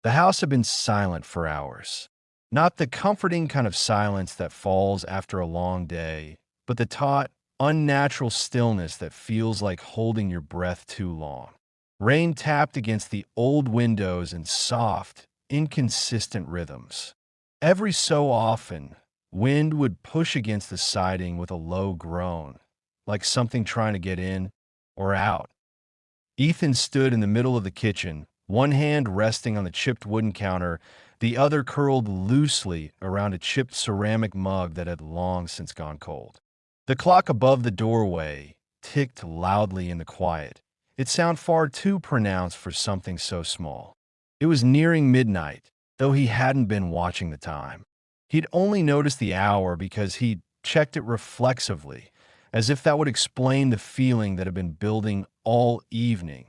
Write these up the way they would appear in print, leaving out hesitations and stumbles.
The house had been silent for hours. Not the comforting kind of silence that falls after a long day, but the taut, unnatural stillness that feels like holding your breath too long. Rain tapped against the old windows in soft, inconsistent rhythms. Every so often, wind would push against the siding with a low groan, like something trying to get in or out. Ethan stood in the middle of the kitchen, one hand resting on the chipped wooden counter, the other curled loosely around a chipped ceramic mug that had long since gone cold. The clock above the doorway ticked loudly in the quiet, its sound far too pronounced for something so small. It was nearing midnight, though he hadn't been watching the time. He'd only noticed the hour because he'd checked it reflexively, as if that would explain the feeling that had been building all evening,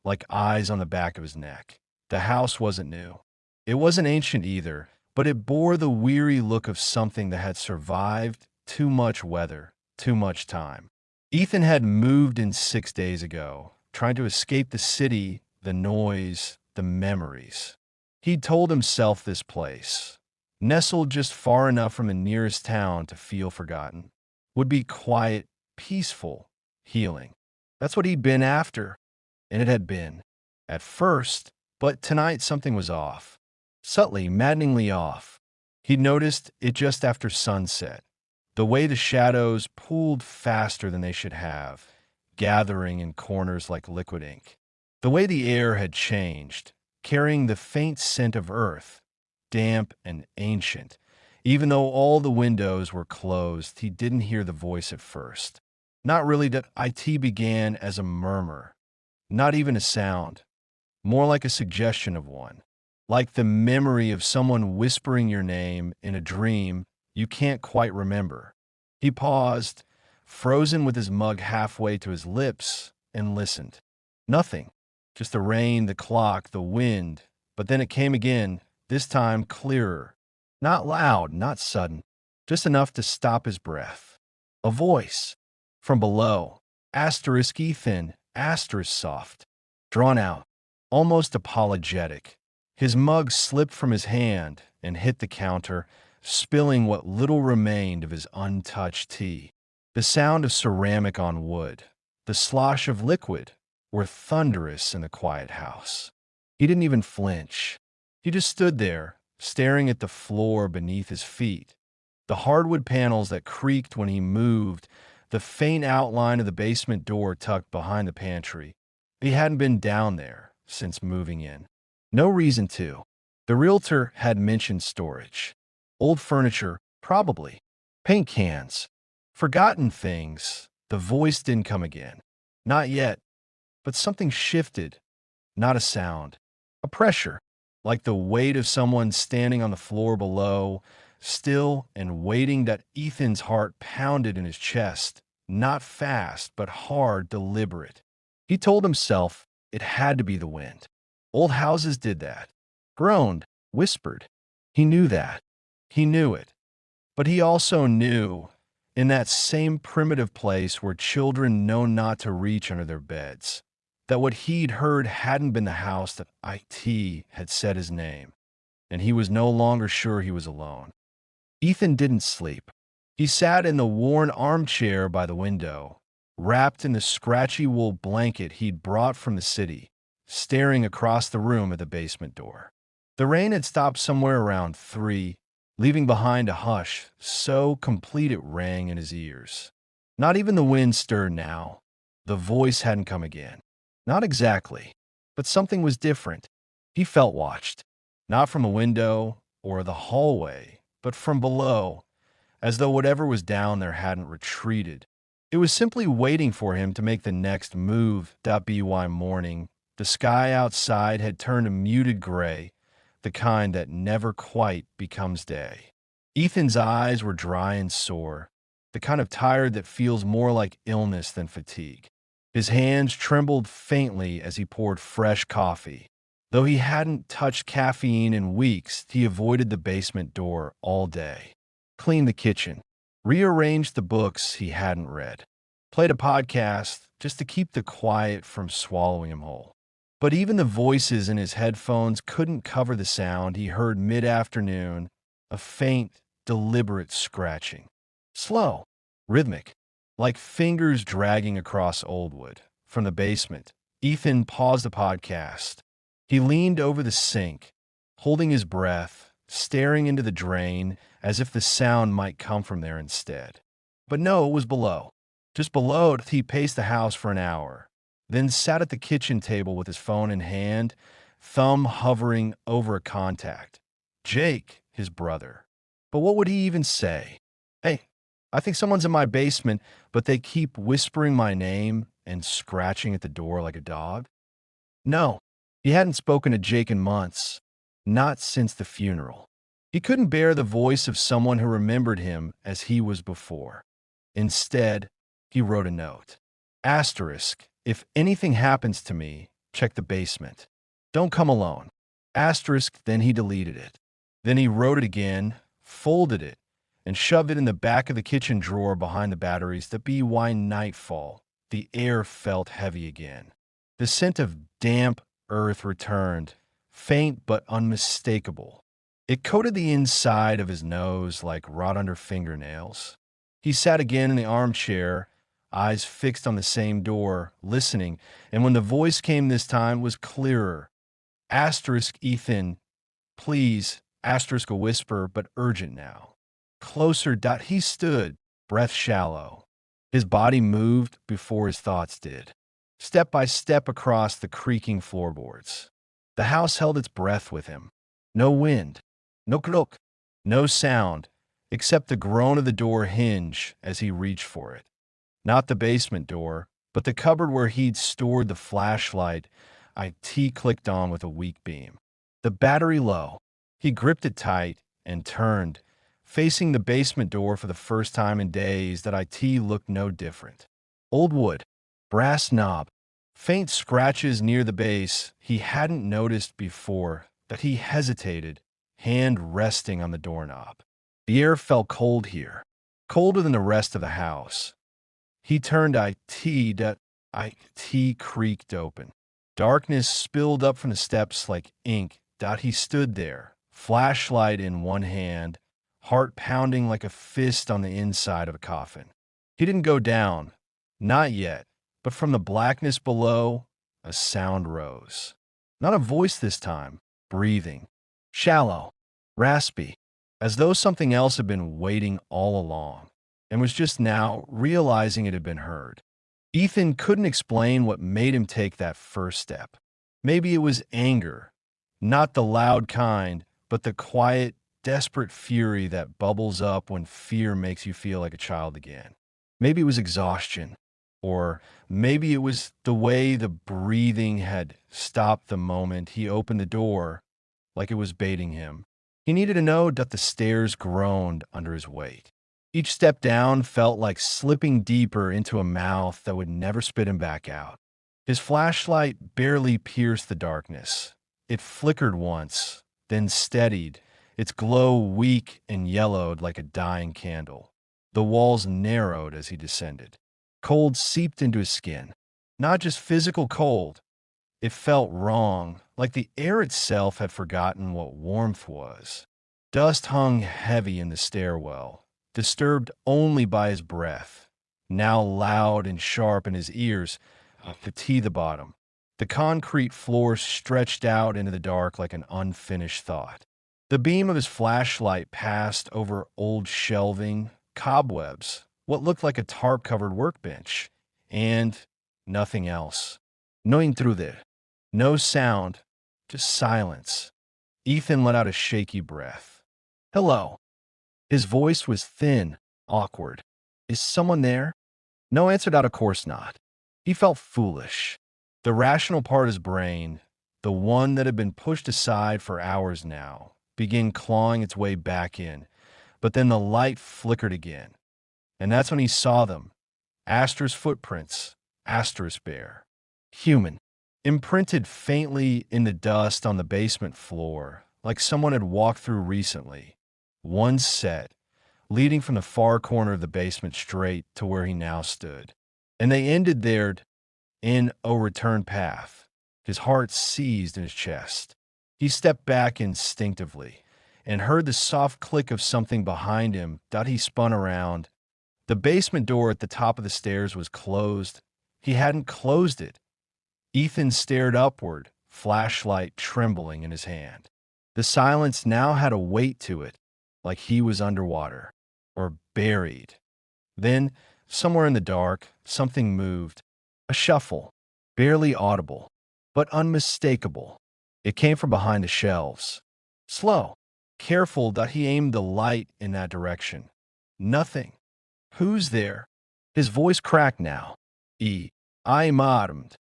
like eyes on the back of his neck. The house wasn't new. It wasn't ancient either, but it bore the weary look of something that had survived too much weather, too much time. Ethan had moved in 6 days ago, trying to escape the city, the noise, the memories. He'd told himself this place, nestled just far enough from the nearest town to feel forgotten, would be quiet, peaceful, healing. That's what he'd been after, and it had been. At first, but tonight something was off. Subtly, maddeningly off. He'd noticed it just after sunset. The way the shadows pooled faster than they should have, gathering in corners like liquid ink. The way the air had changed, carrying the faint scent of earth, damp and ancient. Even though all the windows were closed, he didn't hear the voice at first. Not really that it began as a murmur, not even a sound, more like a suggestion of one, like the memory of someone whispering your name in a dream you can't quite remember. He paused, frozen with his mug halfway to his lips, and listened. Nothing, just the rain, the clock, the wind, but then it came again, this time clearer. Not loud, not sudden, just enough to stop his breath. A voice from below, asterisk Ethan, asterisk soft, drawn out, almost apologetic. His mug slipped from his hand and hit the counter, spilling what little remained of his untouched tea. The sound of ceramic on wood, the slosh of liquid, were thunderous in the quiet house. He didn't even flinch. He just stood there, staring at the floor beneath his feet, the hardwood panels that creaked when he moved, the faint outline of the basement door tucked behind the pantry. He hadn't been down there since moving in. No reason to. The realtor had mentioned storage. Old furniture, probably. Paint cans. Forgotten things. The voice didn't come again. Not yet. But something shifted. Not a sound. A pressure, like the weight of someone standing on the floor below, still and waiting. That Ethan's heart pounded in his chest, not fast, but hard, deliberate. He told himself it had to be the wind. Old houses did that. Groaned, whispered. He knew that. He knew it. But he also knew, in that same primitive place where children know not to reach under their beds, that what he'd heard hadn't been the house that it had said his name, and he was no longer sure he was alone. Ethan didn't sleep. He sat in the worn armchair by the window, wrapped in the scratchy wool blanket he'd brought from the city, staring across the room at the basement door. The rain had stopped somewhere around 3, leaving behind a hush so complete it rang in his ears. Not even the wind stirred now. The voice hadn't come again. Not exactly, but something was different. He felt watched, not from a window or the hallway, but from below, as though whatever was down there hadn't retreated. It was simply waiting for him to make the next move. By morning, the sky outside had turned a muted gray, the kind that never quite becomes day. Ethan's eyes were dry and sore, the kind of tired that feels more like illness than fatigue. His hands trembled faintly as he poured fresh coffee. Though he hadn't touched caffeine in weeks, he avoided the basement door all day. Cleaned the kitchen, rearranged the books he hadn't read, played a podcast just to keep the quiet from swallowing him whole. But even the voices in his headphones couldn't cover the sound he heard mid-afternoon, a faint, deliberate scratching. Slow, rhythmic, like fingers dragging across old wood. From the basement, Ethan paused the podcast. He leaned over the sink, holding his breath, staring into the drain as if the sound might come from there instead. But no, it was below. Just below it, he paced the house for an hour, then sat at the kitchen table with his phone in hand, thumb hovering over a contact. Jake, his brother. But what would he even say? Hey, I think someone's in my basement, but they keep whispering my name and scratching at the door like a dog. No, he hadn't spoken to Jake in months, not since the funeral. He couldn't bear the voice of someone who remembered him as he was before. Instead, he wrote a note. Asterisk, if anything happens to me, check the basement. Don't come alone. Asterisk, then he deleted it. Then he wrote it again, folded it, and shoved it in the back of the kitchen drawer behind the batteries. That be why nightfall. The air felt heavy again. The scent of damp earth returned, faint but unmistakable. It coated the inside of his nose like rot under fingernails. He sat again in the armchair, eyes fixed on the same door, listening, and when the voice came this time, it was clearer. Asterisk, Ethan, please, asterisk a whisper, but urgent now. Closer. He stood, breath shallow. His body moved before his thoughts did, step by step across the creaking floorboards. The house held its breath with him. No wind, no klok, no sound, except the groan of the door hinge as he reached for it. Not the basement door, but the cupboard where he'd stored the flashlight IT clicked on with a weak beam. The battery low. He gripped it tight and turned, facing the basement door for the first time in days. That IT looked no different. Old wood, brass knob, faint scratches near the base he hadn't noticed before. That he hesitated, hand resting on the doorknob. The air felt cold here, colder than the rest of the house. He turned IT creaked open. Darkness spilled up from the steps like ink. He stood there, flashlight in one hand, heart pounding like a fist on the inside of a coffin. He didn't go down, not yet, but from the blackness below, a sound rose. Not a voice this time, breathing. Shallow, raspy, as though something else had been waiting all along, and was just now realizing it had been heard. Ethan couldn't explain what made him take that first step. Maybe it was anger, not the loud kind, but the quiet, desperate fury that bubbles up when fear makes you feel like a child again. Maybe it was exhaustion, or maybe it was the way the breathing had stopped the moment he opened the door, like it was baiting him. He needed to know that the stairs groaned under his weight. Each step down felt like slipping deeper into a mouth that would never spit him back out. His flashlight barely pierced the darkness. It flickered once, then steadied, its glow weak and yellowed like a dying candle. The walls narrowed as he descended. Cold seeped into his skin. Not just physical cold. It felt wrong, like the air itself had forgotten what warmth was. Dust hung heavy in the stairwell, disturbed only by his breath, now loud and sharp in his ears, the bottom. The concrete floor stretched out into the dark like an unfinished thought. The beam of his flashlight passed over old shelving, cobwebs, what looked like a tarp-covered workbench, and nothing else. No intruder. No sound, just silence. Ethan let out a shaky breath. Hello. His voice was thin, awkward. Is someone there? No answer. Of course not. He felt foolish. The rational part of his brain, the one that had been pushed aside for hours now, began clawing its way back in. But then the light flickered again. And that's when he saw them. Astra's footprints. Astra's bear. Human. Imprinted faintly in the dust on the basement floor, like someone had walked through recently. One set, leading from the far corner of the basement straight to where he now stood. And they ended there in a return path. His heart seized in his chest. He stepped back instinctively and heard the soft click of something behind him. He spun around. The basement door at the top of the stairs was closed. He hadn't closed it. Ethan stared upward, flashlight trembling in his hand. The silence now had a weight to it, like he was underwater or buried. Then, somewhere in the dark, something moved. A shuffle, barely audible, but unmistakable. It came from behind the shelves. Slow, careful. He aimed the light in that direction. Nothing. Who's there? His voice cracked now. I'm armed.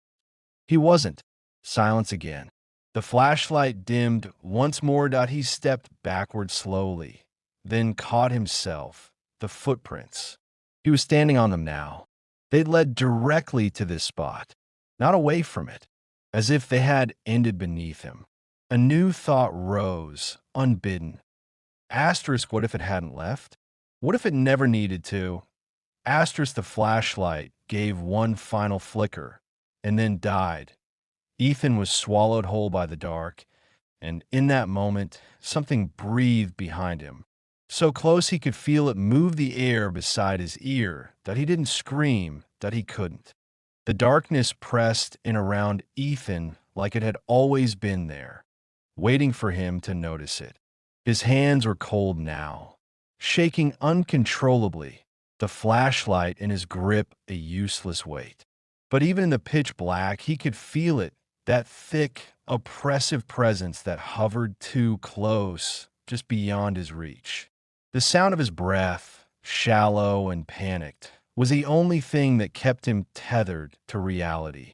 He wasn't. Silence again. The flashlight dimmed once more. He stepped backward slowly, then caught himself. The footprints. He was standing on them now. They led directly to this spot, not away from it, as if they had ended beneath him. A new thought rose, unbidden. Asterisk, what if it hadn't left? What if it never needed to? Asterisk, the flashlight gave one final flicker and then died. Ethan was swallowed whole by the dark, and in that moment, something breathed behind him. So close he could feel it move the air beside his ear. He didn't scream. He couldn't. The darkness pressed in around Ethan like it had always been there, waiting for him to notice it. His hands were cold now, shaking uncontrollably, the flashlight in his grip a useless weight. But even in the pitch black, he could feel it, that thick, oppressive presence that hovered too close, just beyond his reach. The sound of his breath, shallow and panicked, was the only thing that kept him tethered to reality.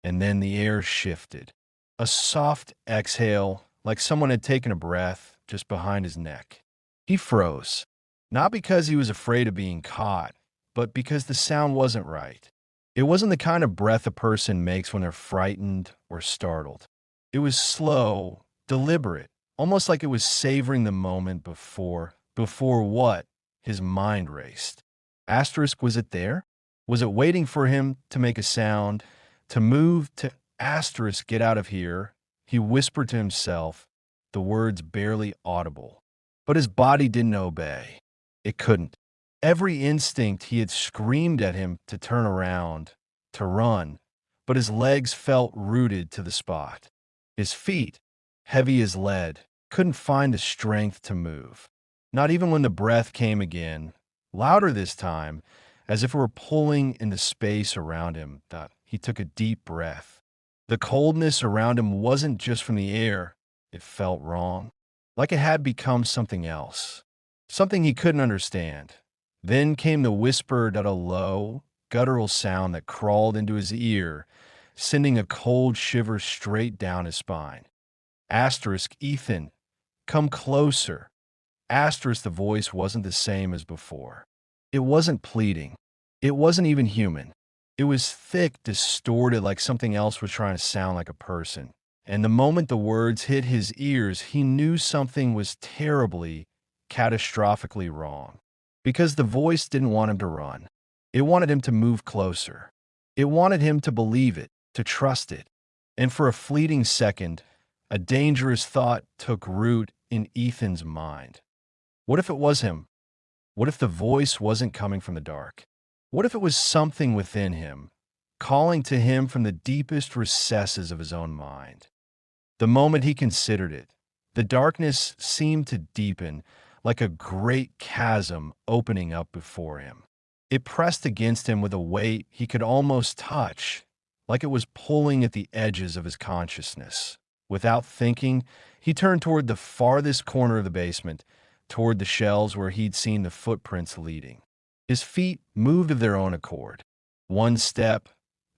And then the air shifted. A soft exhale, like someone had taken a breath just behind his neck. He froze, not because he was afraid of being caught, but because the sound wasn't right. It wasn't the kind of breath a person makes when they're frightened or startled. It was slow, deliberate, almost like it was savoring the moment before what? His mind raced. Asterisk, was it there? Was it waiting for him to make a sound, to move, to asterisk, get out of here? He whispered to himself, the words barely audible. But his body didn't obey. It couldn't. Every instinct he had screamed at him to turn around, to run, but his legs felt rooted to the spot. His feet, heavy as lead, couldn't find the strength to move. Not even when the breath came again, louder this time, as if it were pulling in the space around him. He took a deep breath. The coldness around him wasn't just from the air. It felt wrong, like it had become something else, something he couldn't understand. Then came the whisper, a low, guttural sound that crawled into his ear, sending a cold shiver straight down his spine. Asterisk, Ethan, come closer. Asterisk, the voice wasn't the same as before. It wasn't pleading. It wasn't even human. It was thick, distorted, like something else was trying to sound like a person. And the moment the words hit his ears, he knew something was terribly, catastrophically wrong. Because the voice didn't want him to run. It wanted him to move closer. It wanted him to believe it, to trust it. And for a fleeting second, a dangerous thought took root in Ethan's mind. What if it was him? What if the voice wasn't coming from the dark? What if it was something within him, calling to him from the deepest recesses of his own mind? The moment he considered it, the darkness seemed to deepen, like a great chasm opening up before him. It pressed against him with a weight he could almost touch, like it was pulling at the edges of his consciousness. Without thinking, he turned toward the farthest corner of the basement, toward the shelves where he'd seen the footprints leading. His feet moved of their own accord. One step,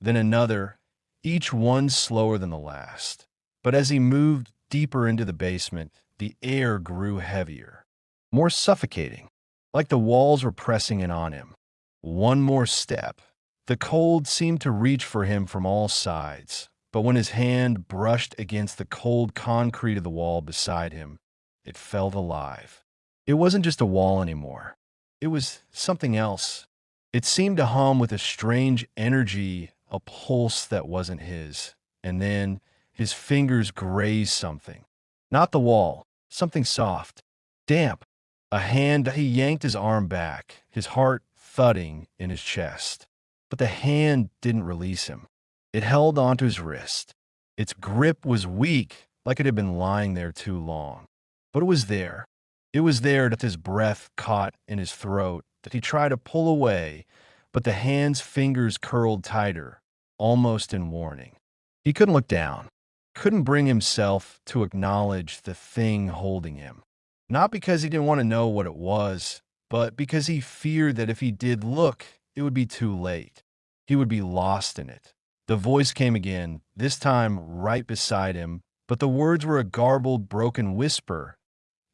then another, each one slower than the last. But as he moved deeper into the basement, the air grew heavier, more suffocating, like the walls were pressing in on him. One more step. The cold seemed to reach for him from all sides, but when his hand brushed against the cold concrete of the wall beside him, it felt alive. It wasn't just a wall anymore. It was something else. It seemed to hum with a strange energy, a pulse that wasn't his. And then, his fingers grazed something. Not the wall, something soft, damp. A hand, he yanked his arm back, his heart thudding in his chest. But the hand didn't release him. It held onto his wrist. Its grip was weak, like it had been lying there too long. But it was there. It was there that his breath caught in his throat, that he tried to pull away, but the hand's fingers curled tighter, almost in warning. He couldn't look down, couldn't bring himself to acknowledge the thing holding him. Not because he didn't want to know what it was, but because he feared that if he did look, it would be too late. He would be lost in it. The voice came again, this time right beside him, but the words were a garbled, broken whisper.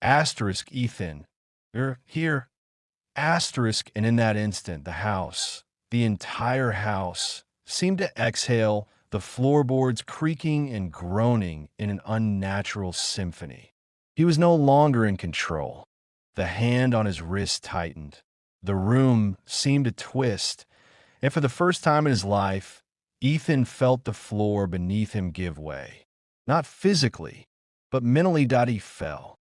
Asterisk, Ethan. You're here. Asterisk, and in that instant, the house, the entire house, seemed to exhale, the floorboards creaking and groaning in an unnatural symphony. He was no longer in control. The hand on his wrist tightened. The room seemed to twist, and for the first time in his life, Ethan felt the floor beneath him give way. Not physically, but mentally. He fell.